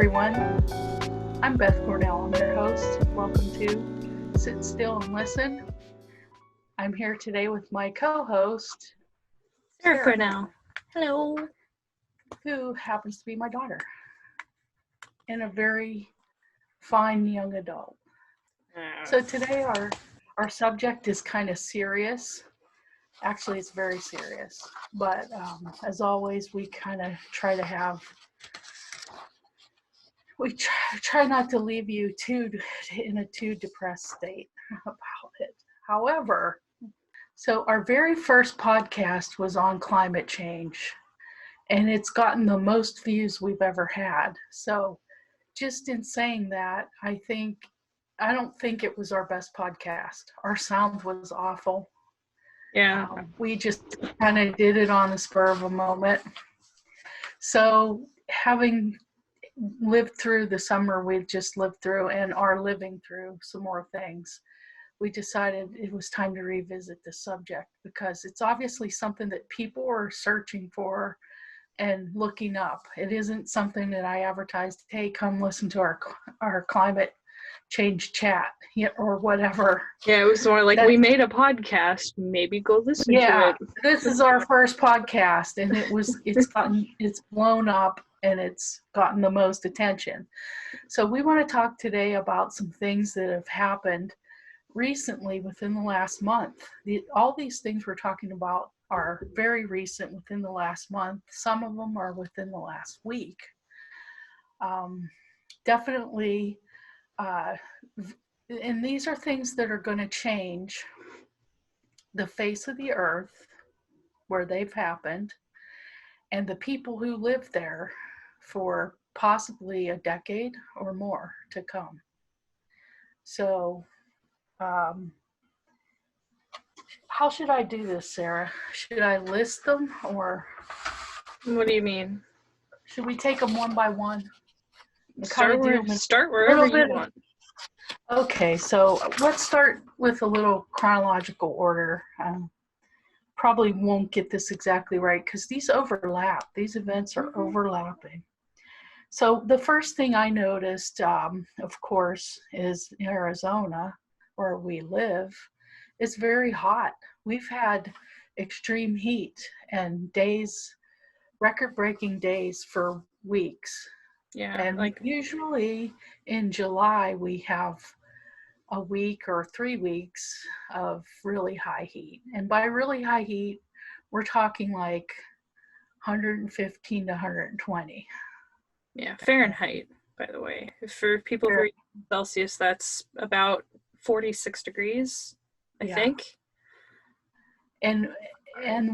everyone. I'm Beth Cornell. I'm your host. Welcome to Sit Still and Listen. I'm here today with my co-host, Sarah Cornell. Hello. Who happens to be my daughter and a very fine young adult. So today our subject is kind of serious. Actually, it's very serious. But as always, we kind of try to have... We try not to leave you in a too depressed state about it. However, so our very first podcast was on climate change, and it's gotten the most views we've ever had. So just in saying that, I don't think it was our best podcast. Our sound was awful. Yeah. We just kind of did it on the spur of a moment. So having lived through the summer we've just lived through and are living through some more things, we decided it was time to revisit the subject because it's obviously something that people are searching for and looking up. It isn't something that I advertised, hey, come listen to our climate change chat or whatever. Yeah, it was more like we made a podcast, maybe go listen to it. This is our first podcast, and it's blown up and it's gotten the most attention. So we want to talk today about some things that have happened recently within the last month. All these things we're talking about are very recent within the last month. Some of them are within the last week. Definitely, and these are things that are going to change the face of the earth where they've happened and the people who live there for possibly a decade or more to come. So, how should I do this, Sarah? Should I list them or? What do you mean? Should we take them one by one? Start wherever you want. Okay, so let's start with a little chronological order. Probably won't get this exactly right because these overlap. These events are overlapping. So the first thing I noticed, of course, is Arizona, where we live, is very hot. We've had extreme heat and record-breaking days for weeks. Yeah, and usually in July we have a week or 3 weeks of really high heat. And by really high heat, we're talking like 115 to 120. Yeah, Fahrenheit, by the way. For people who are in Celsius, that's about 46 degrees, I think. And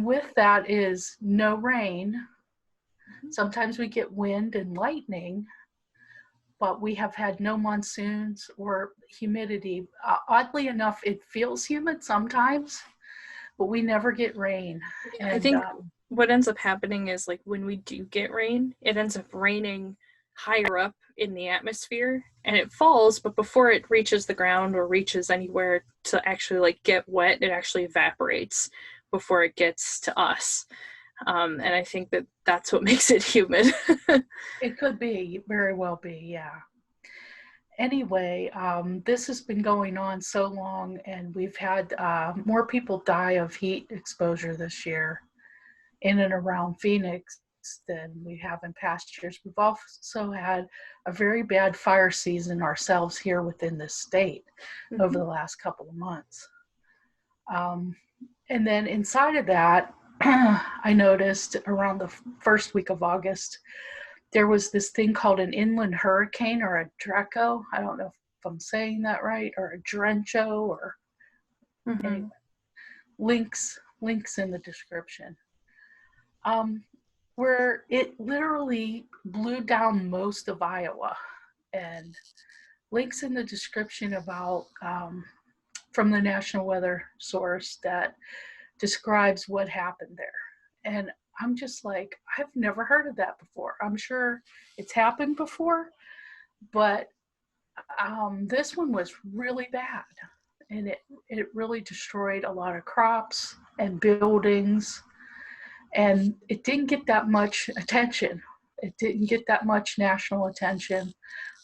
with that is no rain. Sometimes we get wind and lightning, but we have had no monsoons or humidity. Oddly enough, it feels humid sometimes, but we never get rain. And I think what ends up happening is like when we do get rain, it ends up raining higher up in the atmosphere and it falls, but before it reaches the ground or reaches anywhere to actually like get wet, it actually evaporates before it gets to us. And I think that that's what makes it humid. It could be, very well be, yeah. Anyway, this has been going on so long, and we've had more people die of heat exposure this year in and around Phoenix than we have in past years. We've also had a very bad fire season ourselves here within this state over the last couple of months. And then inside of that, I noticed around the first week of August, there was this thing called an inland hurricane or a Draco. I don't know if I'm saying that right, or a Drencho, or anyway, links in the description. Where it literally blew down most of Iowa, and links in the description about from the National Weather Source that describes what happened there. And I'm just like, I've never heard of that before. I'm sure it's happened before, but this one was really bad. And it really destroyed a lot of crops and buildings. And it didn't get that much attention It didn't get that much national attention.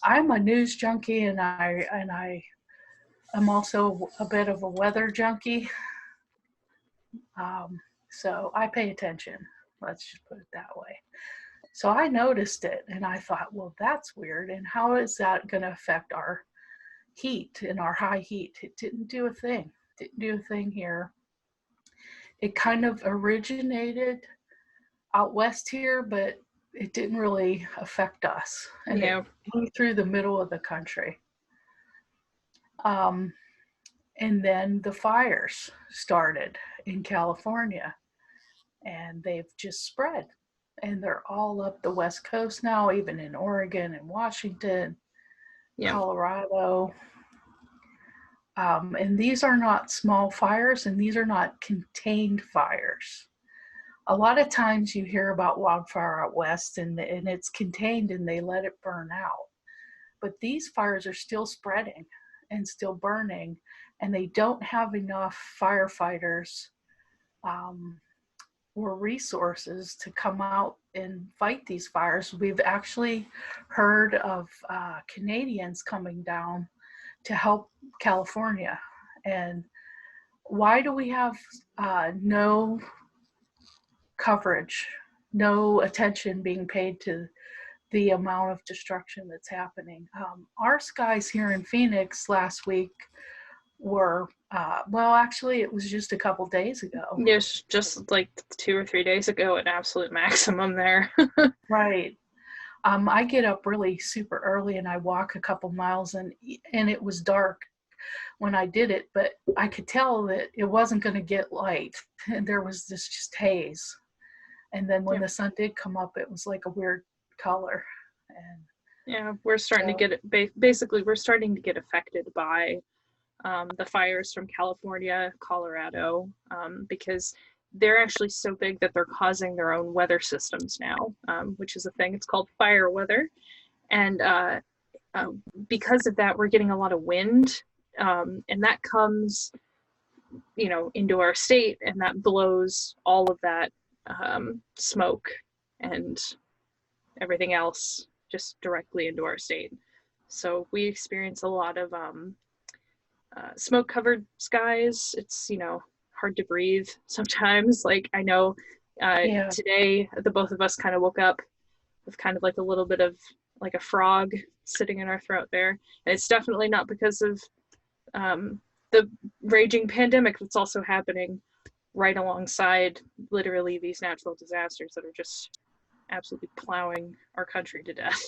I'm a news junkie, and I'm also a bit of a weather junkie. So I pay attention. Let's just put it that way. So I noticed it, and I thought, well, that's weird. And how is that going to affect our heat and our high heat? It didn't do a thing. Didn't do a thing here. It kind of originated out west here, but it didn't really affect us. And it blew through the middle of the country. And then the fires started in California, and they've just spread. And they're all up the West Coast now, even in Oregon and Washington, Colorado. And these are not small fires, and these are not contained fires. A lot of times you hear about wildfire out west, and it's contained and they let it burn out. But these fires are still spreading and still burning, and they don't have enough firefighters or resources to come out and fight these fires. We've actually heard of Canadians coming down to help California. And why do we have no coverage, no attention being paid to the amount of destruction that's happening? Our skies here in Phoenix last week were, well, actually it was just a couple days ago. Yes, just like 2 or 3 days ago, an absolute maximum there. Right. I get up really super early and I walk a couple miles, and it was dark when I did it, but I could tell that it wasn't going to get light, and there was this just haze. And then when the sun did come up, it was like a weird color. And we're starting to get it. Basically, we're starting to get affected by the fires from California, Colorado, because they're actually so big that they're causing their own weather systems now, which is a thing. It's called fire weather. And because of that, we're getting a lot of wind, and that comes, into our state, and that blows all of that smoke and everything else just directly into our state. So we experience a lot of smoke-covered skies. It's, hard to breathe sometimes. Like, I know today the both of us kind of woke up with kind of like a little bit of like a frog sitting in our throat there. And it's definitely not because of the raging pandemic that's also happening right alongside literally these natural disasters that are just absolutely plowing our country to death.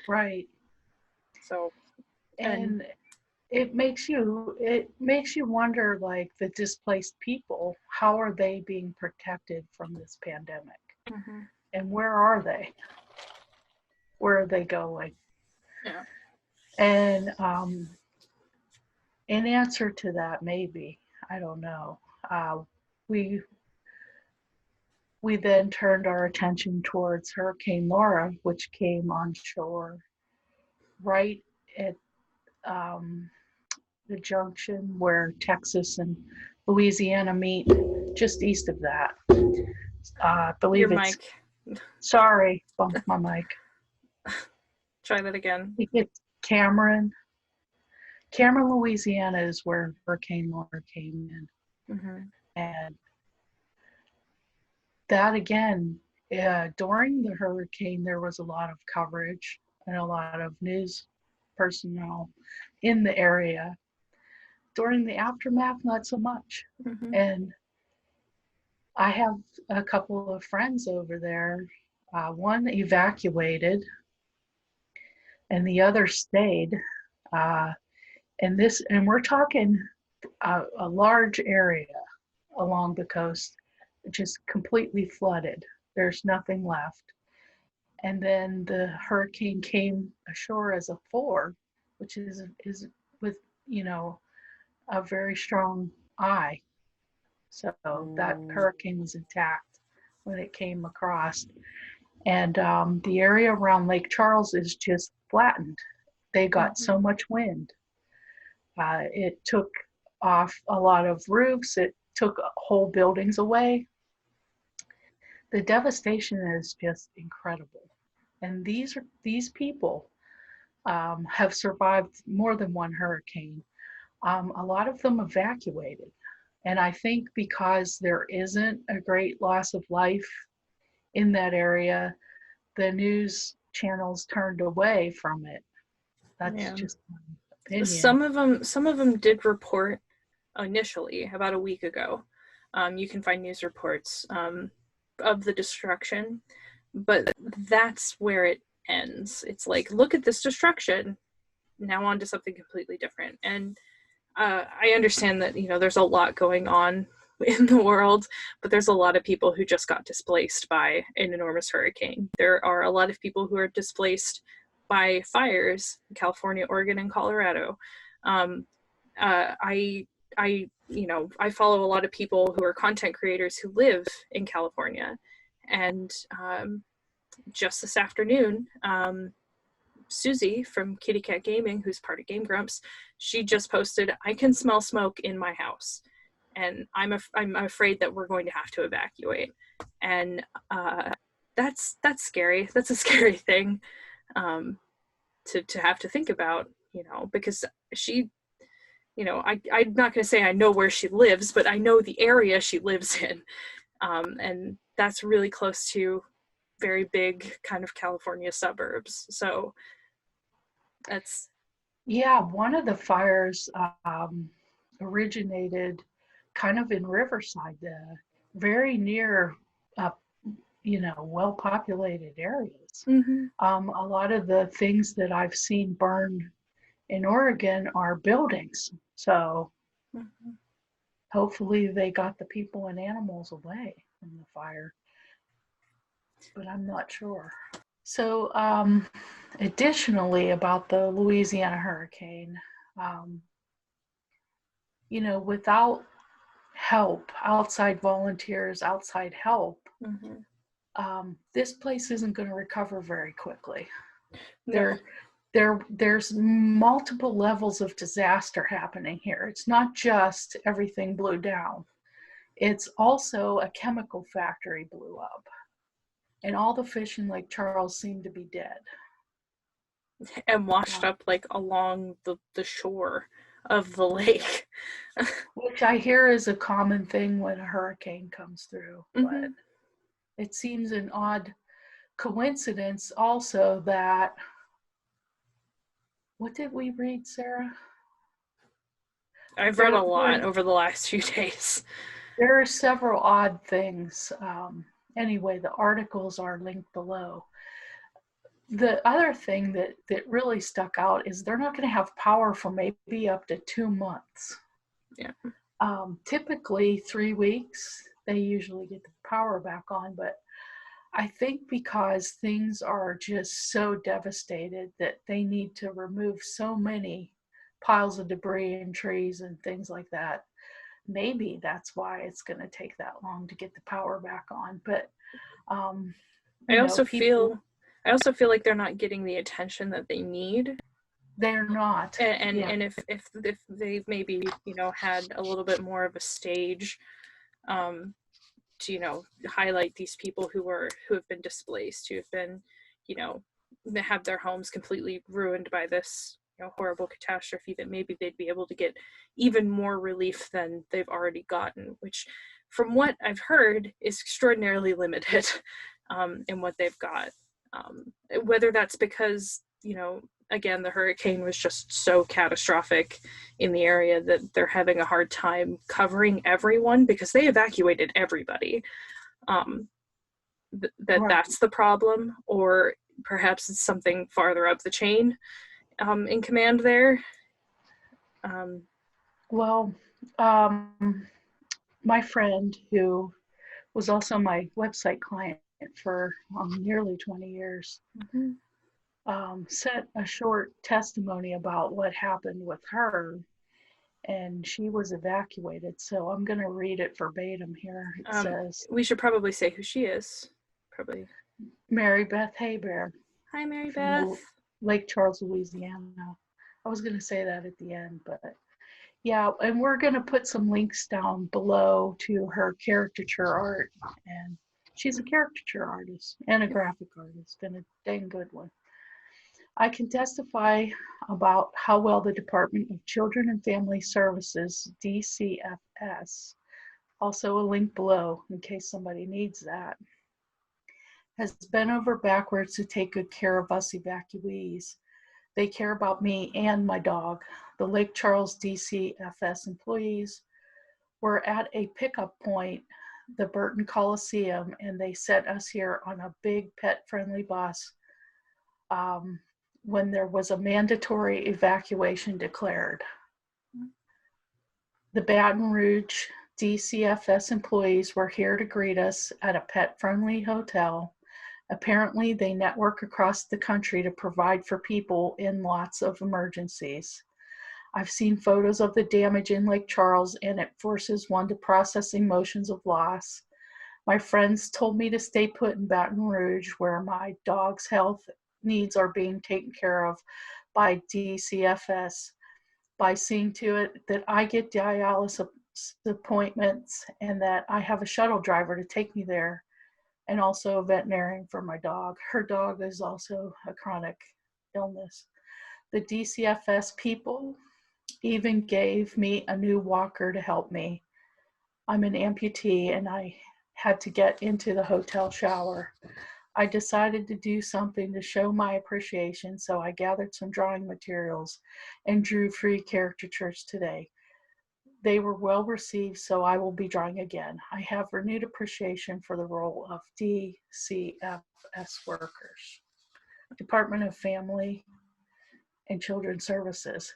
Right. So, and it makes you wonder, like, the displaced people, how are they being protected from this pandemic? Mm-hmm. And where are they? Where are they going? Yeah. And in answer to that, maybe, I don't know, we then turned our attention towards Hurricane Laura, which came on shore right at the junction where Texas and Louisiana meet, just east of that. I believe Your it's mic. Sorry, bumped my mic. Try that again. I think it's Cameron, Louisiana is where Hurricane Laura came in. Mm-hmm. And that again, during the hurricane, there was a lot of coverage and a lot of news personnel in the area. During the aftermath, not so much. Mm-hmm. And I have a couple of friends over there. One evacuated and the other stayed. And we're talking a large area along the coast, just completely flooded. There's nothing left. And then the hurricane came ashore as a 4, which is with, a very strong eye. So that hurricane was intact when it came across. And the area around Lake Charles is just flattened. They got so much wind. It took off a lot of roofs. It took whole buildings away. the devastation is just incredible. And these people have survived more than one hurricane. A lot of them evacuated. And I think because there isn't a great loss of life in that area, the news channels turned away from it. That's just my opinion. Some of them did report initially about a week ago. You can find news reports of the destruction, but that's where it ends. It's like, look at this destruction, now on to something completely different. And I understand that, you know, there's a lot going on in the world, but there's a lot of people who just got displaced by an enormous hurricane. There are a lot of people who are displaced by fires in California, Oregon, and Colorado. I follow a lot of people who are content creators who live in California, and just this afternoon, Susie from Kitty Cat Gaming, who's part of Game Grumps, she just posted, "I can smell smoke in my house, and I'm afraid that we're going to have to evacuate." And that's scary. That's a scary thing to have to think about, you know, because she, you know, I'm not going to say I know where she lives, but I know the area she lives in, and that's really close to very big kind of California suburbs. So that's, yeah, one of the fires originated kind of in Riverside, very near, well-populated areas. mm-hmm. A lot of the things that I've seen burn in Oregon are buildings. So Mm-hmm. hopefully they got the people and animals away from the fire, but I'm not sure. So additionally about the Louisiana hurricane, without help, outside volunteers, outside help, Mm-hmm. This place isn't going to recover very quickly. No. There's multiple levels of disaster happening here. It's not just everything blew down. It's also a chemical factory blew up, and all the fish in Lake Charles seem to be dead And washed up like along the shore of the lake. which I hear is a common thing when a hurricane comes through. Mm-hmm. But it seems an odd coincidence also that, what did we read, Sarah? I've read a lot over the last few days. There are several odd things. Anyway, the articles are linked below. The other thing that really stuck out is they're not going to have power for maybe up to 2 months. Yeah. Typically 3 weeks, they usually get the power back on, but I think because things are just so devastated that they need to remove so many piles of debris and trees and things like that. Maybe that's why it's going to take that long to get the power back on. But I also feel like they're not getting the attention that they need. They're not. And if they maybe, you know, had a little bit more of a stage to, you know, highlight these people who have been displaced, who have been, you know, have their homes completely ruined by this, you know, horrible catastrophe, that maybe they'd be able to get even more relief than they've already gotten, which from what I've heard is extraordinarily limited in what they've got. Whether that's because, you know, again, the hurricane was just so catastrophic in the area that they're having a hard time covering everyone because they evacuated everybody. That's the problem, or perhaps it's something farther up the chain in command there. My friend, who was also my website client for nearly 20 years, sent a short testimony about what happened with her, and she was evacuated. So I'm going to read it verbatim here. It says, we should probably say who she is. Probably Mary Beth Haybear. Hi, Mary Beth. Lake Charles, Louisiana. I was going to say that at the end, but yeah, and we're going to put some links down below to her caricature art, and She's a caricature artist and a graphic artist, and a dang good one. I can testify about how well the Department of Children and Family Services, DCFS, also a link below in case somebody needs that, has bent over backwards to take good care of us evacuees. They care about me and my dog. The Lake Charles DCFS employees were at a pickup point, the Burton Coliseum, and they sent us here on a big pet-friendly bus when there was a mandatory evacuation declared. The Baton Rouge DCFS employees were here to greet us at a pet-friendly hotel. Apparently, they network across the country to provide for people in lots of emergencies. I've seen photos of the damage in Lake Charles, and it forces one to process emotions of loss. My friends told me to stay put in Baton Rouge, where my dog's health needs are being taken care of by DCFS, by seeing to it that I get dialysis appointments and that I have a shuttle driver to take me there, and also a veterinarian for my dog. Her dog is also a chronic illness. The DCFS people even gave me a new walker to help me. I'm an amputee and I had to get into the hotel shower. I decided to do something to show my appreciation, so I gathered some drawing materials and drew 3 caricatures today. They were well received, so I will be drawing again. I have renewed appreciation for the role of DCFS workers, Department of Family and Children's Services.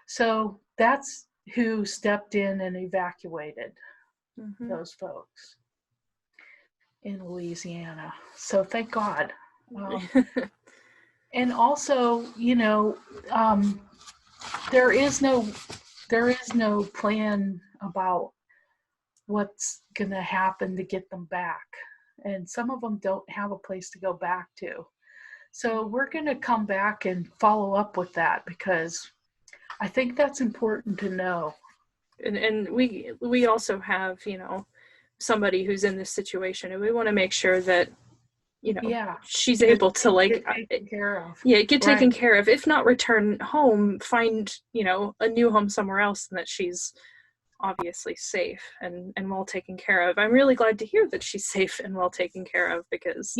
So that's who stepped in and evacuated those folks in Louisiana. So thank God. And also, you know, there is no plan about what's going to happen to get them back. And some of them don't have a place to go back to. So we're going to come back and follow up with that, because I think that's important to know. And we also have, you know, somebody who's in this situation, and we want to make sure that, you know, she's able to get taken care of. Yeah, get taken care of. If not return home, find, you know, a new home somewhere else, and that she's obviously safe and well taken care of. I'm really glad to hear that she's safe and well taken care of, because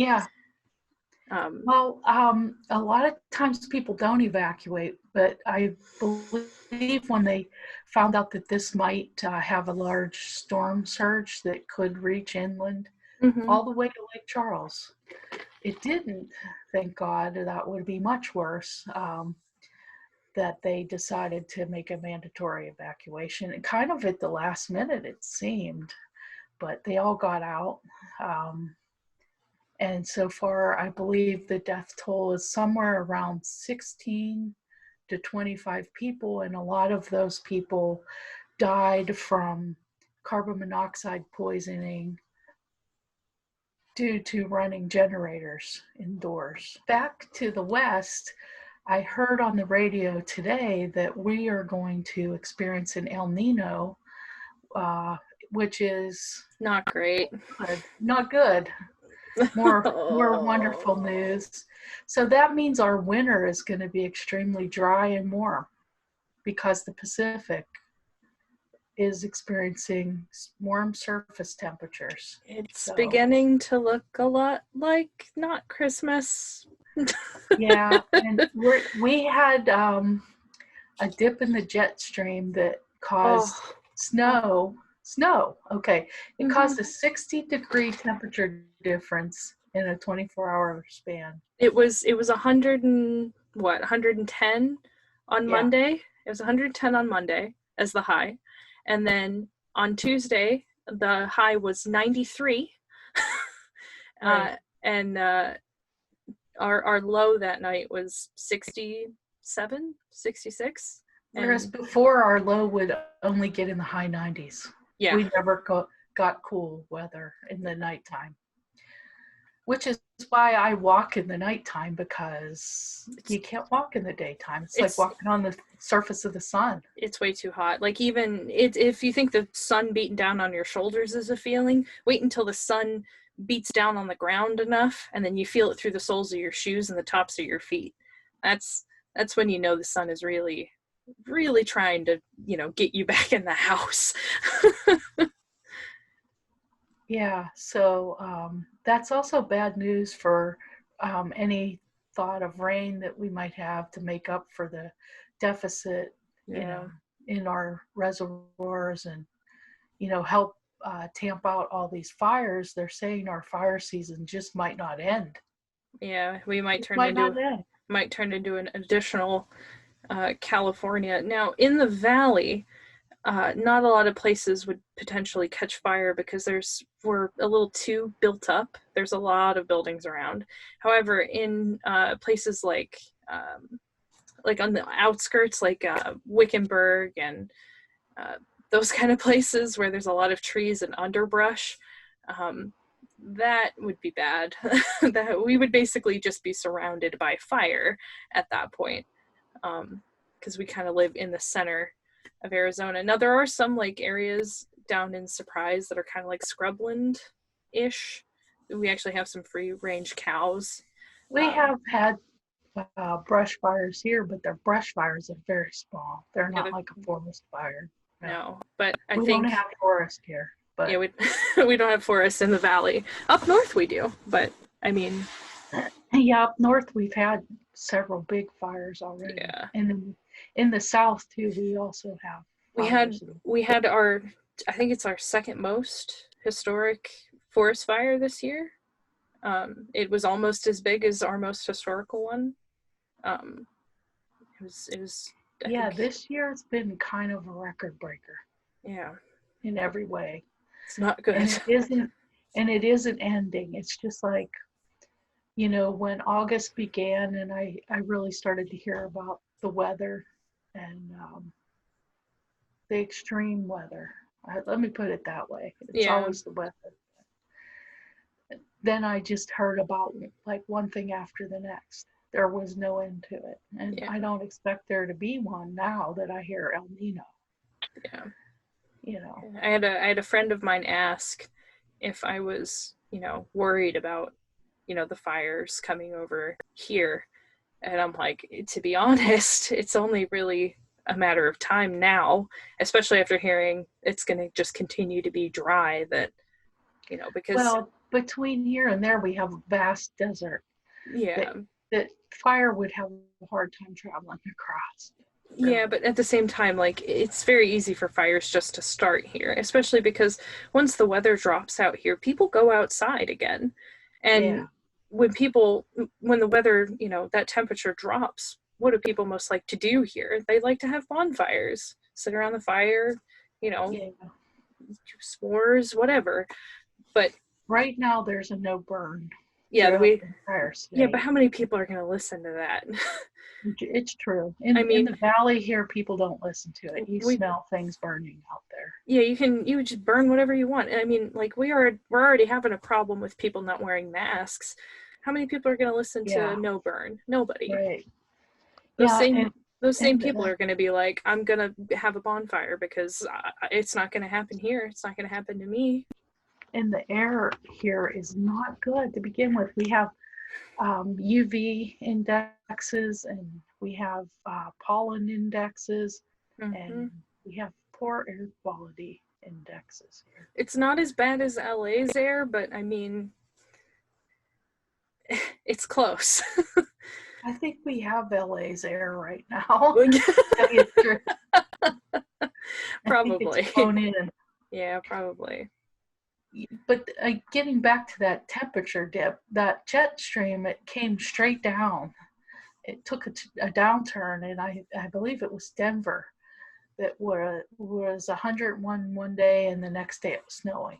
a lot of times people don't evacuate, but I believe when they found out that this might have a large storm surge that could reach inland all the way to Lake Charles. It didn't, thank God. That would be much worse, that they decided to make a mandatory evacuation. And kind of at the last minute, it seemed, but they all got out. And so far, I believe the death toll is somewhere around 16 to 25 people, and a lot of those people died from carbon monoxide poisoning due to running generators indoors. Back to the west, I heard on the radio today that we are going to experience an El Nino, which is not great. Not good. More wonderful news. So that means our winter is going to be extremely dry and warm, because the Pacific is experiencing warm surface temperatures. It's beginning to look a lot like not Christmas. Yeah, and we had a dip in the jet stream that caused snow. Okay, it caused a 60-degree temperature difference in a 24-hour span. It was 110 on Monday. It was 110 on Monday as the high, and then on Tuesday the high was 93. And our low that night was 67, 66. Whereas before, our low would only get in the high 90s. Yeah. We never got cool weather in the nighttime, which is why I walk in the nighttime, because you can't walk in the daytime. It's like walking on the surface of the sun. It's way too hot. Like, even if you think the sun beating down on your shoulders is a feeling, wait until the sun beats down on the ground enough, and then you feel it through the soles of your shoes and the tops of your feet. That's when you know the sun is really, really trying to, get you back in the house. Yeah, so that's also bad news for any thought of rain that we might have to make up for the deficit, in our reservoirs, and help tamp out all these fires. They're saying our fire season just might not end. Yeah, we might It turn might into not end. an additional California. Now, in the valley, not a lot of places would potentially catch fire because we're a little too built up. There's a lot of buildings around. However, in places like on the outskirts, like Wickenburg and those kind of places where there's a lot of trees and underbrush, that would be bad. That we would basically just be surrounded by fire at that point, because we kind of live in the center of Arizona. Now there are some like areas down in Surprise that are kind of like scrubland-ish. We actually have some free-range cows. We have had brush fires here, but their brush fires are very small. They're not like a forest fire. No, but we don't have forest here. But yeah, we don't have forests in the valley. Up north we do, but I mean, yeah, up north we've had several big fires already. Yeah, and in the south too, we also have. We had our, I think it's our second most historic forest fire this year. It was almost as big as our most historical one. It was. I think, this year it's been kind of a record breaker. Yeah. In every way. It's not good. And it isn't ending. It's just like, when August began and I really started to hear about the weather and the extreme weather. Let me put it that way. It's always the weather. Then I just heard about like one thing after the next. There was no end to it. And I don't expect there to be one now that I hear El Nino. Yeah. I had a friend of mine ask if I was, worried about, the fires coming over here. And I'm like, to be honest, it's only really a matter of time now, especially after hearing it's going to just continue to be dry, that, because... Well, between here and there, we have a vast desert. Yeah. That fire would have a hard time traveling across. Yeah, but at the same time, like, it's very easy for fires just to start here, especially because once the weather drops out here, people go outside again. And when the weather, that temperature drops, what do people most like to do here? They like to have bonfires, sit around the fire, do s'mores, whatever. But right now there's a no burn. Yeah, but how many people are going to listen to that? It's true. In the valley here, people don't listen to it. You smell things burning out there. Yeah, you just burn whatever you want. I mean, like we're already having a problem with people not wearing masks. How many people are going to listen to no burn? Nobody. Right. Those same people are going to be like, I'm going to have a bonfire because it's not going to happen here. It's not going to happen to me. And the air here is not good to begin with. We have UV indexes, and we have pollen indexes, and we have poor air quality indexes here. It's not as bad as LA's air, but I mean, it's close. I think we have LA's air right now. Probably. Flown in. Yeah, probably. But getting back to that temperature dip, that jet stream, it came straight down. It took a downturn, and I believe it was Denver that was 101 one day, and the next day it was snowing.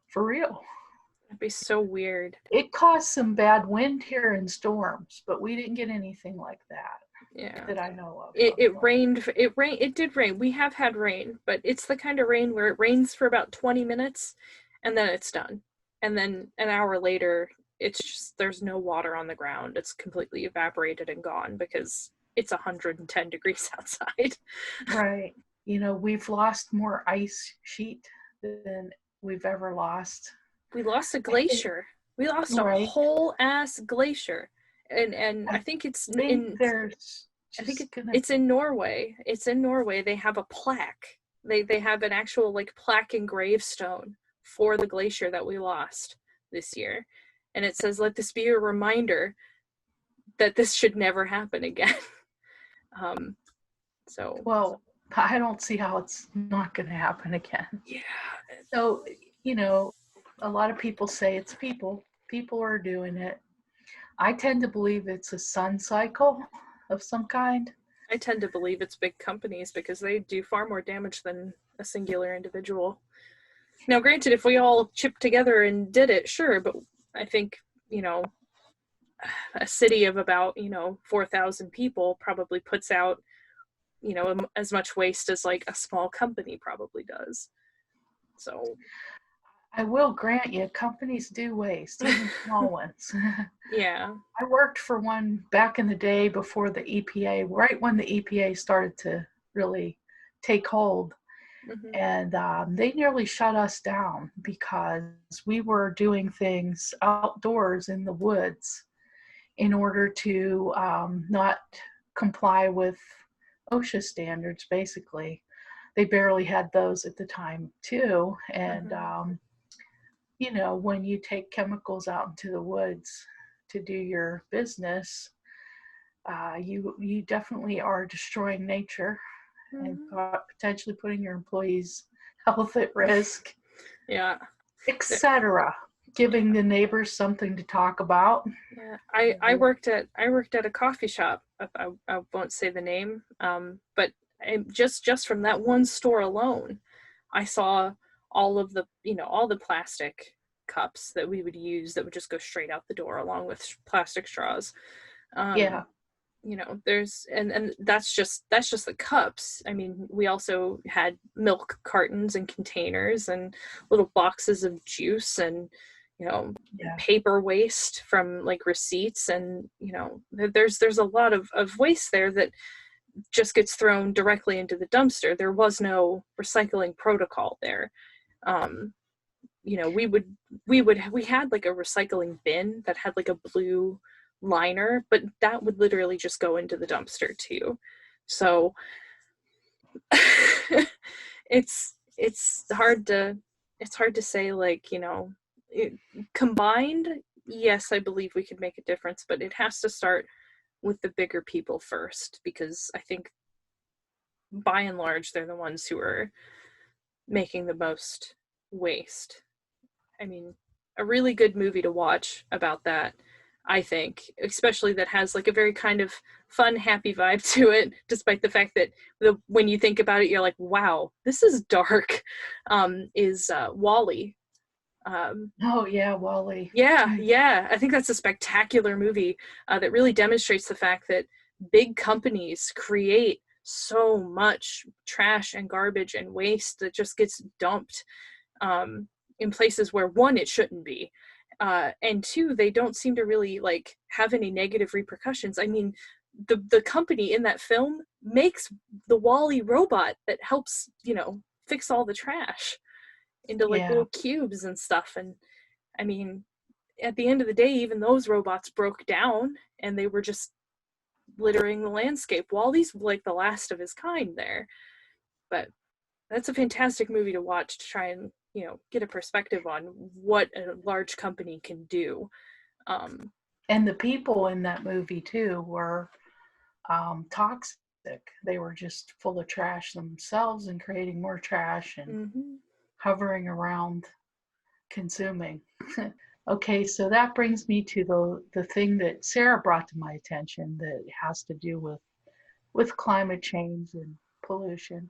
For real. That'd be so weird. It caused some bad wind here and storms, but we didn't get anything like that. Yeah. That I know of. It rained. It did rain. We have had rain, but it's the kind of rain where it rains for about 20 minutes and then it's done. And then an hour later, it's just, there's no water on the ground. It's completely evaporated and gone because it's 110 degrees outside. Right. We've lost more ice sheet than we've ever lost. We lost a glacier. We lost a Right. whole ass glacier. And I think it's in there's I think just gonna it's in Norway. It's in Norway. They have a plaque. They have an actual like plaque and gravestone for the glacier that we lost this year. And it says, "Let this be a reminder that this should never happen again." So well, I don't see how it's not gonna happen again. yeah. So, you know, a lot of people say it's people. People are doing it. I tend to believe it's a sun cycle of some kind. I tend to believe it's big companies because they do far more damage than a singular individual. Now, granted, if we all chipped together and did it, sure, but I think, a city of about, 4,000 people probably puts out, as much waste as like a small company probably does. So I will grant you, companies do waste, even small ones. yeah. I worked for one back in the day before the EPA, right when the EPA started to really take hold. Mm-hmm. And they nearly shut us down because we were doing things outdoors in the woods in order to not comply with OSHA standards, basically. They barely had those at the time, too. And, Mm-hmm. when you take chemicals out into the woods to do your business, you definitely are destroying nature and potentially putting your employees' health at risk, Yeah. etc. Giving the neighbors something to talk about. Yeah, I worked at a coffee shop. I won't say the name, but just from that one store alone, I saw all of the all the plastic cups that we would use that would just go straight out the door along with plastic straws. Yeah. There's and that's just the cups. I mean, we also had milk cartons and containers and little boxes of juice and Yeah. paper waste from like receipts, and there's a lot of waste there that just gets thrown directly into the dumpster. There was no recycling protocol there. We had like a recycling bin that had like a blue liner, but that would literally just go into the dumpster too. So it's hard to say, like, combined, yes, I believe we could make a difference, but it has to start with the bigger people first, because I think by and large they're the ones who are making the most waste. I mean, a really good movie to watch about that, I think, especially that has like a very kind of fun, happy vibe to it, despite the fact that when you think about it, you're like, wow, this is dark, is WALL-E. Oh, yeah, WALL-E. Yeah. I think that's a spectacular movie that really demonstrates the fact that big companies create so much trash and garbage and waste that just gets dumped in places where, one, it shouldn't be, and two, they don't seem to really like have any negative repercussions. I mean, the company in that film makes the WALL-E robot that helps fix all the trash into like little cubes and stuff. And I mean, at the end of the day, even those robots broke down and they were just littering the landscape. WALL-E's like the last of his kind there. But that's a fantastic movie to watch to try and get a perspective on what a large company can do. And the people in that movie too were toxic. They were just full of trash themselves and creating more trash and hovering around consuming. Okay, so that brings me to the thing that Sarah brought to my attention that has to do with climate change and pollution.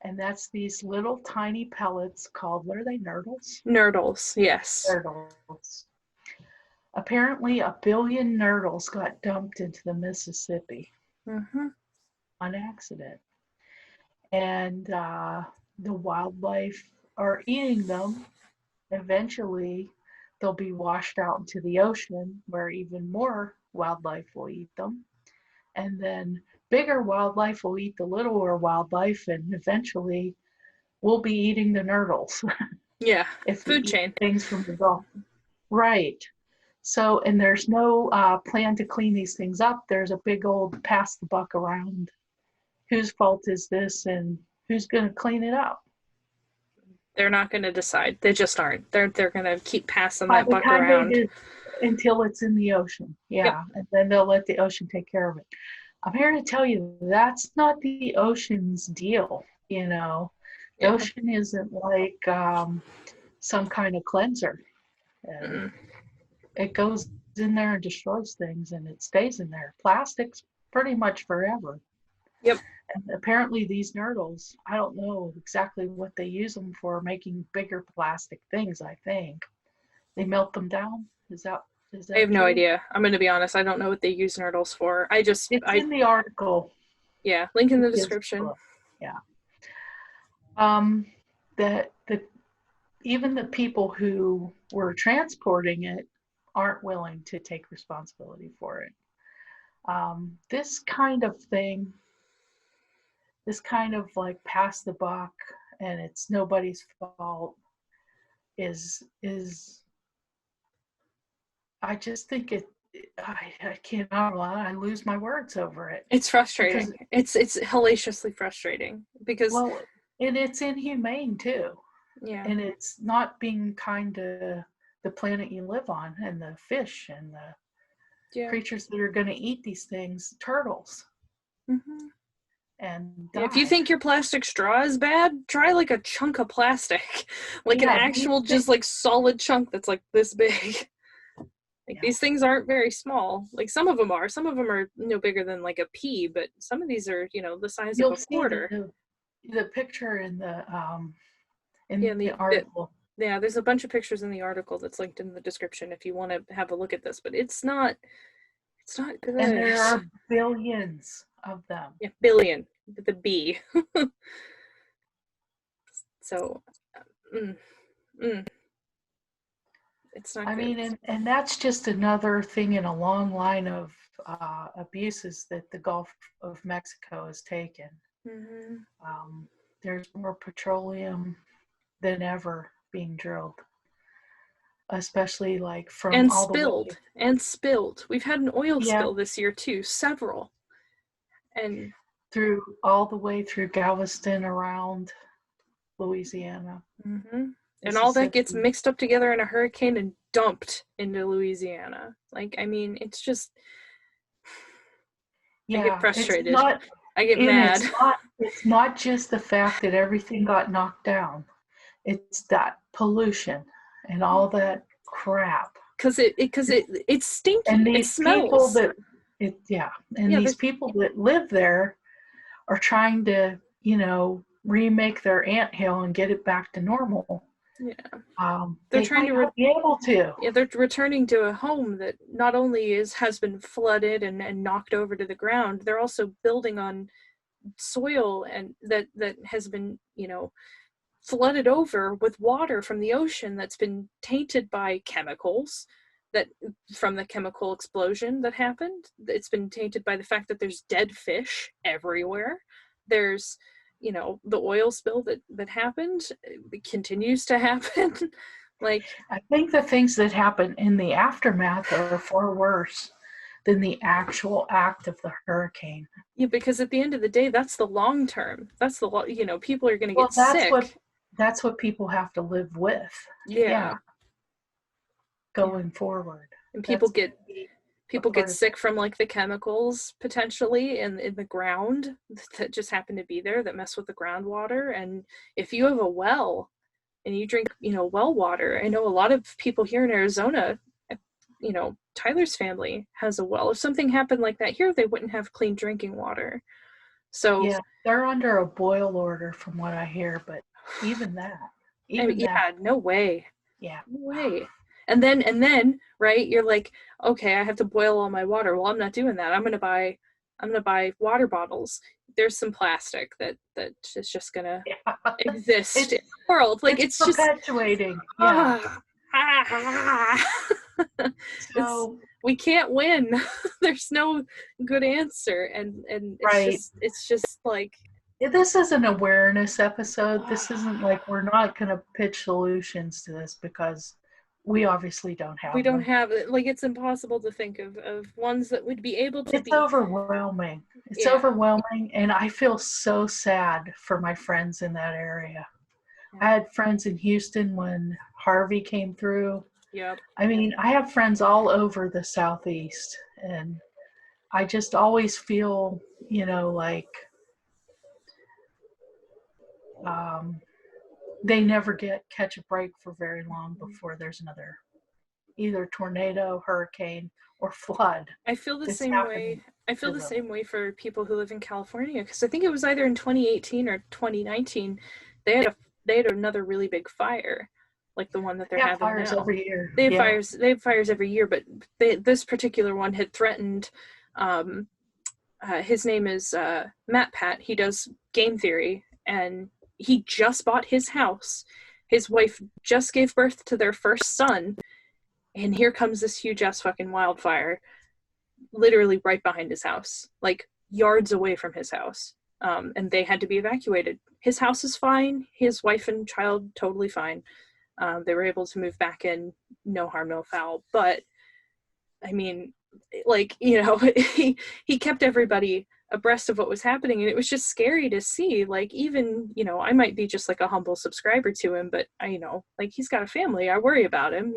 And that's these little tiny pellets called, what are they, Nerdles? Nerdles, yes. Nerdles. Apparently, 1 billion Nerdles got dumped into the Mississippi on accident. And the wildlife are eating them. Eventually, they'll be washed out into the ocean where even more wildlife will eat them. And then bigger wildlife will eat the littler wildlife, and eventually we'll be eating the Nerdles. Yeah, if you food eat chain. things from the Gulf. Right. So, and there's no plan to clean these things up. There's a big old pass the buck around. Whose fault is this, and who's going to clean it up? They're not going to decide. They just aren't. They're going to keep passing By that the buck time they around. do, until it's in the ocean. Yep. Yeah, and then they'll let the ocean take care of it. I'm here to tell you that's not the ocean's deal. You know, the Yeah. ocean isn't like some kind of cleanser. Mm-mm. It goes in there and destroys things, and it stays in there. Plastic's pretty much forever. Yep. And apparently these Nerdles, I don't know exactly what they use them for, making bigger plastic things. I think they melt them down. Is that I have no true? idea. I'm going to be honest. I don't know what they use Nerdles for. It's in the article. Yeah, link in the description. Yeah. That the even the people who were transporting it aren't willing to take responsibility for it. This kind of thing, this kind of like pass the buck and it's nobody's fault is I just think I cannot lie. I lose my words over it. It's frustrating. It's hellaciously frustrating because and it's inhumane too. Yeah. And it's not being kind to the planet you live on and the fish and the creatures that are going to eat these things, turtles. Mm-hmm. And if you think your plastic straw is bad, try like a chunk of plastic, like an actual just like solid chunk that's like this big. Like these things aren't very small. Like some of them are no bigger than like a pea, but some of these are, the size of a quarter. The picture in the the article. There's a bunch of pictures in the article that's linked in the description if you want to have a look at this, but it's not good. And there are billions of them. Yeah, billion with a B. So, it's not good. I mean, and that's just another thing in a long line of abuses that the Gulf of Mexico has taken. Mm-hmm. There's more petroleum than ever being drilled, especially like from and spilled. We've had an oil spill this year too, several, and through all the way through Galveston around Louisiana. Mm-hmm. And all that gets mixed up together in a hurricane and dumped into Louisiana. Like, I mean, it's just, I get frustrated. I get mad. It's not just the fact that everything got knocked down. It's that pollution and all that crap. Because it's stinky. And these people that these people that live there are trying to, remake their anthill and get it back to normal. Yeah. They're trying to be able to. Yeah, they're returning to a home that not only has been flooded and knocked over to the ground, they're also building on soil and that has been, flooded over with water from the ocean that's been tainted by chemicals that from the chemical explosion that happened. It's been tainted by the fact that there's dead fish everywhere. There's the oil spill that happened, it continues to happen. Like, I think the things that happen in the aftermath are far worse than the actual act of the hurricane. Yeah, because at the end of the day, that's the long term. That's the people are going to get sick. That's what people have to live with. Yeah. Going forward. And people get sick from like the chemicals potentially in the ground that just happen to be there that mess with the groundwater. And if you have a well and you drink, well water, I know a lot of people here in Arizona, Tyler's family has a well. If something happened like that here, they wouldn't have clean drinking water. So they're under a boil order from what I hear, but even that. No way. Yeah. No way. And then, right, you're like, okay, I have to boil all my water. Well, I'm not doing that. I'm gonna buy water bottles. There's some plastic that is just gonna exist in the world. Like it's perpetuating. So we can't win. There's no good answer, and it's just like This is an awareness episode. This isn't like we're not going to pitch solutions to this because we obviously don't have We don't them. have, like, it's impossible to think of ones that would be able to It's overwhelming. It's Yeah. overwhelming, and I feel so sad for my friends in that area. I had friends in Houston when Harvey came through. Yep. I mean, I have friends all over the Southeast, and I just always feel, like they never catch a break for very long before there's another either tornado, hurricane, or flood. I feel the same way. I feel the same way for people who live in California, because I think it was either in 2018 or 2019 they had another really big fire, like the one that they're having fires now. Every year. They have fires every year, but this particular one had threatened. His name is Matt Pat. He does game theory, and he just bought his house. His wife just gave birth to their first son, and here comes this huge ass fucking wildfire, literally right behind his house, like yards away from his house. And they had to be evacuated. His house is fine. His wife and child totally fine. They were able to move back in, no harm, no foul. But I mean, like, he kept everybody abreast of what was happening, and it was just scary to see. Like, even, I might be just like a humble subscriber to him, but like, he's got a family. I worry about him,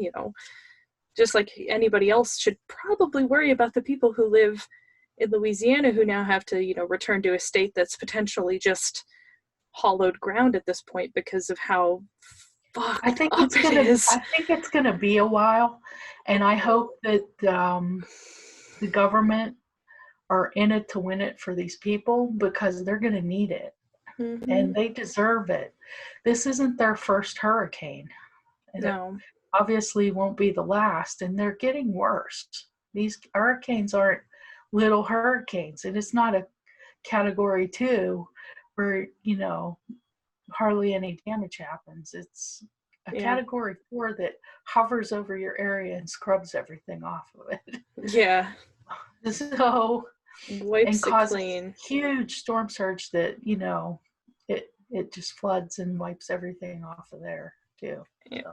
just like anybody else should probably worry about the people who live in Louisiana who now have to, return to a state that's potentially just hollowed ground at this point because of how fucked up it is. I think it's gonna be a while, and I hope that the government are in it to win it for these people, because they're gonna need it, and they deserve it. This isn't their first hurricane. No. Obviously won't be the last, and they're getting worse. These hurricanes aren't little hurricanes, and it's not a category 2 where hardly any damage happens. It's a category 4 that hovers over your area and scrubs everything off of it. Yeah. So wipes and causes clean. Huge storm surge that it just floods and wipes everything off of there too. Yeah.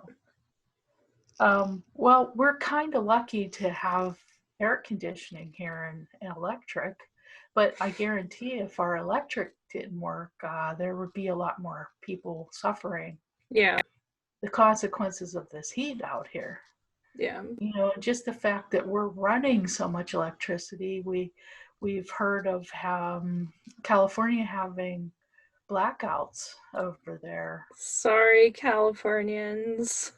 So. Well, we're kind of lucky to have air conditioning here and electric, but I guarantee if our electric didn't work, there would be a lot more people suffering. Yeah. The consequences of this heat out here. Yeah. Just the fact that we're running so much electricity. We've heard of California having blackouts over there. Sorry, Californians.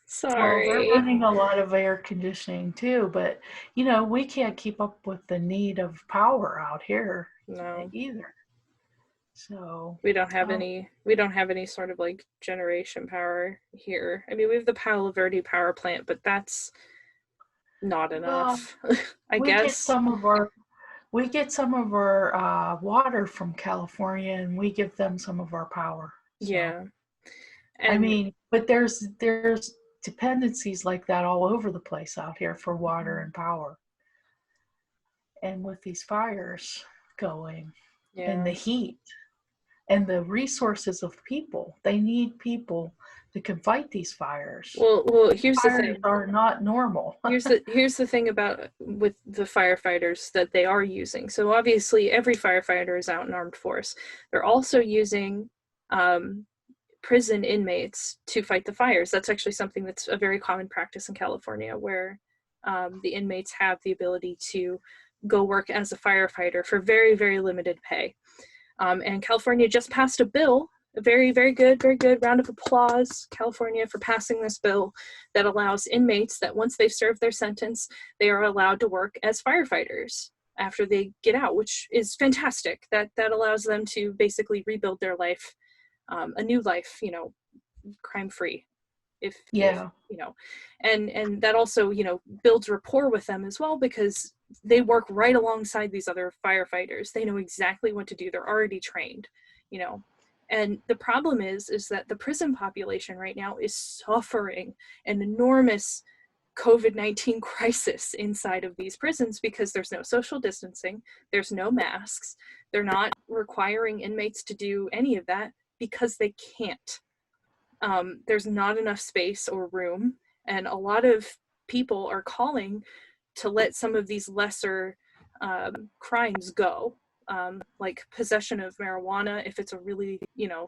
Sorry. Well, they're running a lot of air conditioning too, but we can't keep up with the need of power out here either. So we don't have any sort of like generation power here. I mean, we have the Palo Verde power plant, but that's not enough. I guess we get some of our water from California, and we give them some of our power. So, yeah. I mean, but there's dependencies like that all over the place out here for water and power. And with these fires going and the heat and the resources of people, they need people that can fight these fires. Well, here's the thing. Fires are not normal. here's the thing about with the firefighters that they are using. So obviously every firefighter is out in armed force. They're also using prison inmates to fight the fires. That's actually something that's a very common practice in California, where the inmates have the ability to go work as a firefighter for very, very limited pay. And California just passed a bill, a very, very good round of applause, California, for passing this bill that allows inmates that once they've served their sentence, they are allowed to work as firefighters after they get out, which is fantastic. That allows them to basically rebuild their life, a new life, crime-free. If and that also builds rapport with them as well, because they work right alongside these other firefighters. They know exactly what to do. They're already trained, and the problem is that the prison population right now is suffering an enormous COVID-19 crisis inside of these prisons, because there's no social distancing, there's no masks, They're not requiring inmates to do any of that because they can't. There's not enough space or room, and a lot of people are calling to let some of these lesser crimes go, like possession of marijuana. If it's a really,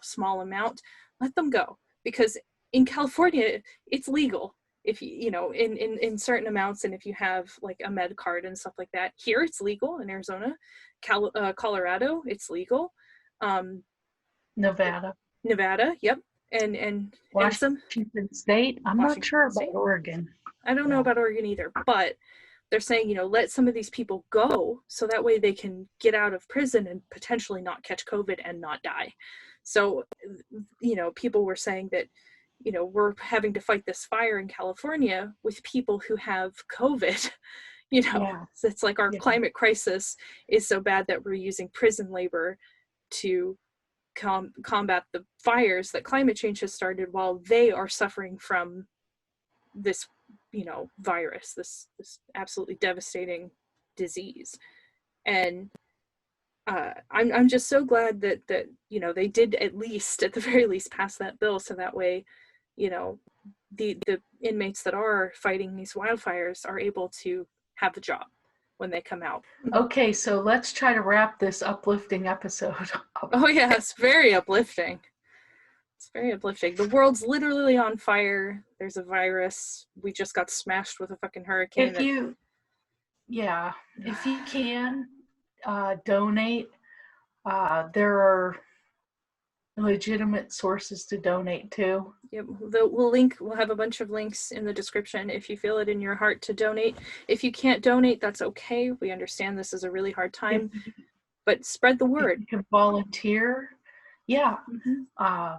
small amount, let them go, because in California it's legal if in certain amounts, and if you have like a med card and stuff like that. Here it's legal in Arizona. Colorado, it's legal. Nevada, yep. And some Washington State. I'm not sure about Oregon. I don't know about Oregon either, but they're saying, let some of these people go so that way they can get out of prison and potentially not catch COVID and not die. So, people were saying that, we're having to fight this fire in California with people who have COVID. So it's like our climate crisis is so bad that we're using prison labor to combat the fires that climate change has started, while they are suffering from this virus, this absolutely devastating disease. And I'm just so glad that they did at the very least pass that bill, so that way the inmates that are fighting these wildfires are able to have a job when they come out. Okay, so let's try to wrap this uplifting episode up. Oh yeah, it's very uplifting. It's very uplifting. The world's literally on fire. There's a virus. We just got smashed with a fucking hurricane. If you can, donate. There are legitimate sources to donate to. Yep, we'll have a bunch of links in the description if you feel it in your heart to donate. If you can't donate, that's okay. We understand this is a really hard time, but spread the word. You can volunteer. Yeah. Mm-hmm.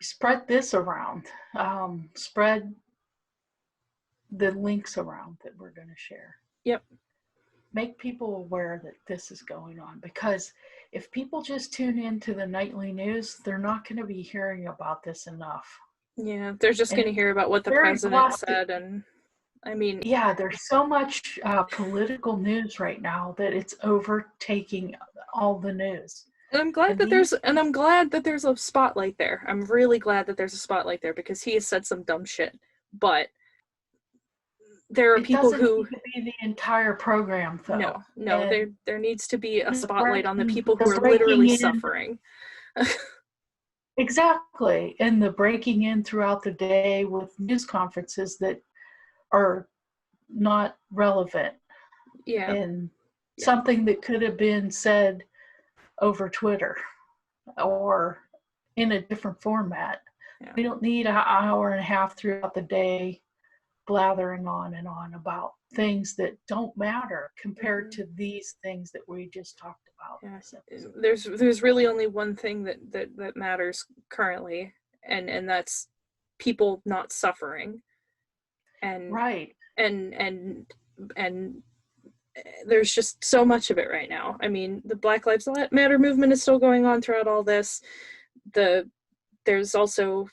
Spread this around. Spread the links around that we're going to share. Yep. Make people aware that this is going on, because if people just tune into the nightly news, they're not going to be hearing about this enough. Yeah, they're just going to hear about what the president said, and I mean... Yeah, there's so much political news right now that it's overtaking all the news. And I'm glad that there's a spotlight there. I'm really glad that there's a spotlight there, because he has said some dumb shit. But there are people who need to be the entire program, though. No, there needs to be a spotlight on the people who are literally suffering. Exactly. And the breaking in throughout the day with news conferences that are not relevant. Yeah. And something that could have been said over Twitter or in a different format. Yeah. We don't need an hour and a half throughout the day blathering on and on about things that don't matter compared to these things that we just talked about. Yeah. There's really only one thing that matters currently, and that's people not suffering. And right. And there's just so much of it right now. I mean, the Black Lives Matter movement is still going on throughout all this. There's also,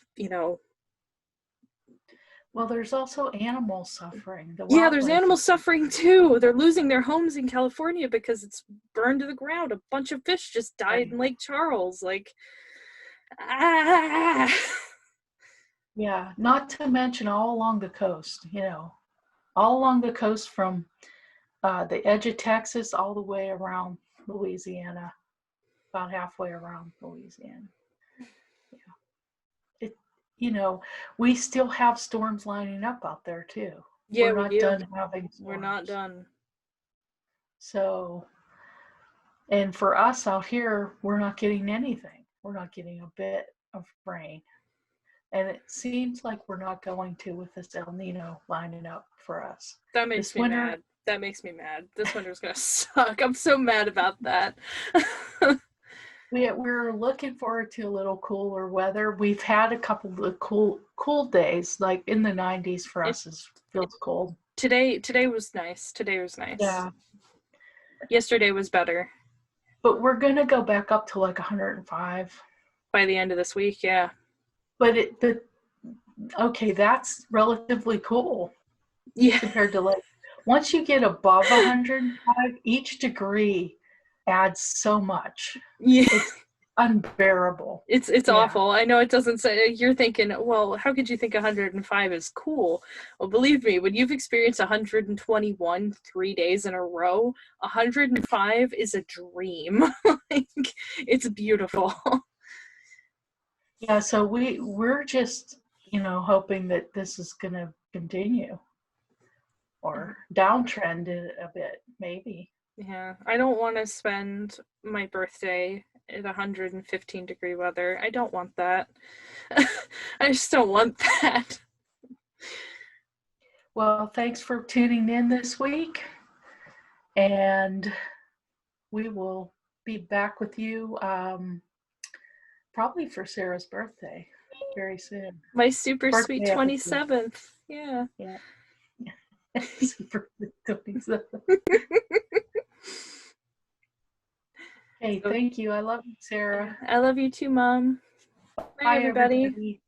well, there's also animal suffering. There's animal suffering too. They're losing their homes in California because it's burned to the ground. A bunch of fish just died in Lake Charles. Yeah, not to mention all along the coast, all along the coast from the edge of Texas all the way around Louisiana, about halfway around Louisiana. We still have storms lining up out there too. Yeah, we're not done having storms. We're not done. So, and for us out here, we're not getting anything. We're not getting a bit of rain. And it seems like we're not going to with this El Nino lining up for us. That makes me mad. That makes me mad. This winter's going to suck. I'm so mad about that. We're looking forward to a little cooler weather. We've had a couple of cool days, like in the 90s for us. Feels cold. Today was nice. Yeah. Yesterday was better. But we're going to go back up to like 105. By the end of this week, yeah. But okay, that's relatively cool. Yeah. Compared to once you get above 105, each degree adds so much. Yeah. It's unbearable. It's Yeah. awful. I know it doesn't say, you're thinking, well, how could you think 105 is cool? Well, believe me, when you've experienced 121 3 days in a row, 105 is a dream. Like, it's beautiful. Yeah, so we're just, hoping that this is going to continue or downtrend a bit, maybe. Yeah, I don't want to spend my birthday at 115-degree weather. I don't want that. I just don't want that. Well, thanks for tuning in this week, and we will be back with you probably for Sarah's birthday very soon. My super sweet Birthday 27th. Yeah. Yeah. Super 27th. Okay, thank you. I love you, Sarah. I love you too, Mom. Bye, everybody.